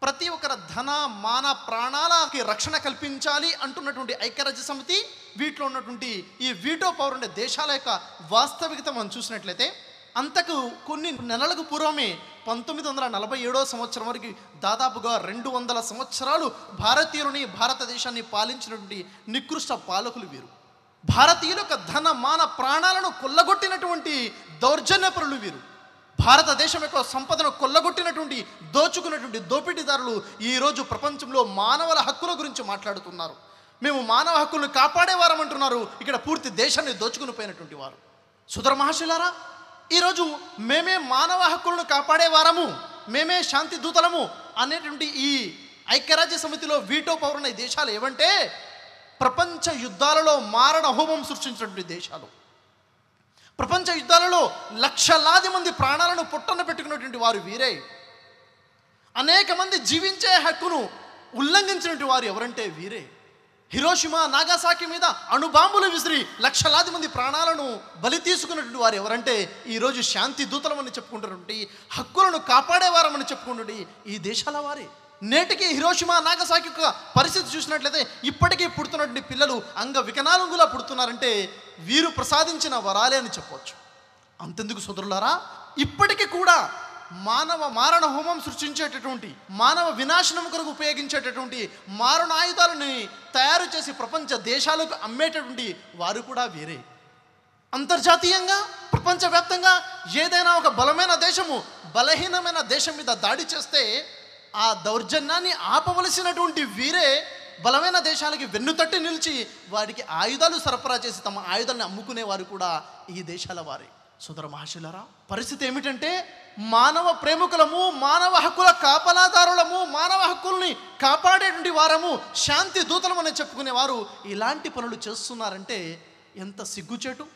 ప్రతి ఒక్కరి ధన మాన ప్రాణాలకి రక్షణ కల్పించాలి అంటున్నటువంటి ఐక్యరాజ్య సమితి, వీటిలో ఉన్నటువంటి ఈ వీటో పవర్ ఉండే దేశాల యొక్క వాస్తవికత మనం చూసినట్లయితే, అంతకు కొన్ని నెలలకు పూర్వమే 1947 సంవత్సరం వరకు దాదాపుగా 200 సంవత్సరాలు భారతీయులని, భారతదేశాన్ని పాలించినటువంటి నికృష్ట పాలకులు వీరు. భారతీయుల యొక్క ధన మాన ప్రాణాలను కొల్లగొట్టినటువంటి దౌర్జన్యపరులు వీరు. భారతదేశం యొక్క సంపదను కొల్లగొట్టినటువంటి, దోచుకున్నటువంటి దోపిడీదారులు ఈరోజు ప్రపంచంలో మానవుల హక్కుల గురించి మాట్లాడుతున్నారు. మేము మానవ హక్కులను కాపాడేవారం అంటున్నారు. ఇక్కడ పూర్తి దేశాన్ని దోచుకుని పోయినటువంటి వారు. సోదర మహాశయులారా, ఈరోజు మేమే మానవ హక్కులను కాపాడేవారము, మేమే శాంతి దూతలము అనేటువంటి ఈ ఐక్యరాజ్య సమితిలో వీటో పవర్ ఉన్న ఈ దేశాలు ఏవంటే, ప్రపంచ యుద్ధాలలో మారణ హోమం సృష్టించినటువంటి దేశాలు. ప్రపంచ యుద్ధాలలో లక్షలాది మంది ప్రాణాలను పుట్టన పెట్టుకున్నటువంటి వారు వీరే. అనేక మంది జీవించే హక్కును ఉల్లంఘించినటువంటి వారు ఎవరంటే వీరే. హిరోషిమా నాగాసాకి మీద అణుబాంబులు విసిరి లక్షలాది మంది ప్రాణాలను బలి తీసుకున్నటువంటి వారు ఎవరంటే ఈరోజు శాంతి దూతలమని చెప్పుకుంటున్నటువంటి, హక్కులను కాపాడేవారమని చెప్పుకుంటున్నటువంటి ఈ దేశాల వారే. నేటికి హిరోషిమా నాగసాకి యొక్క పరిస్థితి చూసినట్లయితే ఇప్పటికీ పుడుతున్నటువంటి పిల్లలు అంగ వికలాంగులా పుడుతున్నారంటే వీరు ప్రసాదించిన వరాలే అని చెప్పవచ్చు. అంతెందుకు సోదరులారా, ఇప్పటికీ కూడా మానవ మారణ హోమం సృష్టించేటటువంటి, మానవ వినాశనం కొరకు ఉపయోగించేటటువంటి మారణాయుధాలని తయారు చేసి ప్రపంచ దేశాలకు అమ్మేటటువంటి వారు కూడా వీరే. అంతర్జాతీయంగా, ప్రపంచవ్యాప్తంగా ఏదైనా ఒక బలమైన దేశము బలహీనమైన దేశం మీద దాడి చేస్తే ఆ దౌర్జన్యాన్ని ఆపవలసినటువంటి వీరే బలమైన దేశాలకి వెన్నుతట్టి నిలిచి వారికి ఆయుధాలు సరఫరా చేసి తమ ఆయుధాలను అమ్ముకునేవారు కూడా ఈ దేశాల వారే. సోదర మహాశయులారా, పరిస్థితి ఏమిటంటే, మానవ ప్రేమికులము, మానవ హక్కుల కాపలాదారులము, మానవ హక్కుల్ని కాపాడేటువంటి వారము, శాంతి దూతలమని చెప్పుకునేవారు ఇలాంటి పనులు చేస్తున్నారంటే ఎంత సిగ్గుచేటు.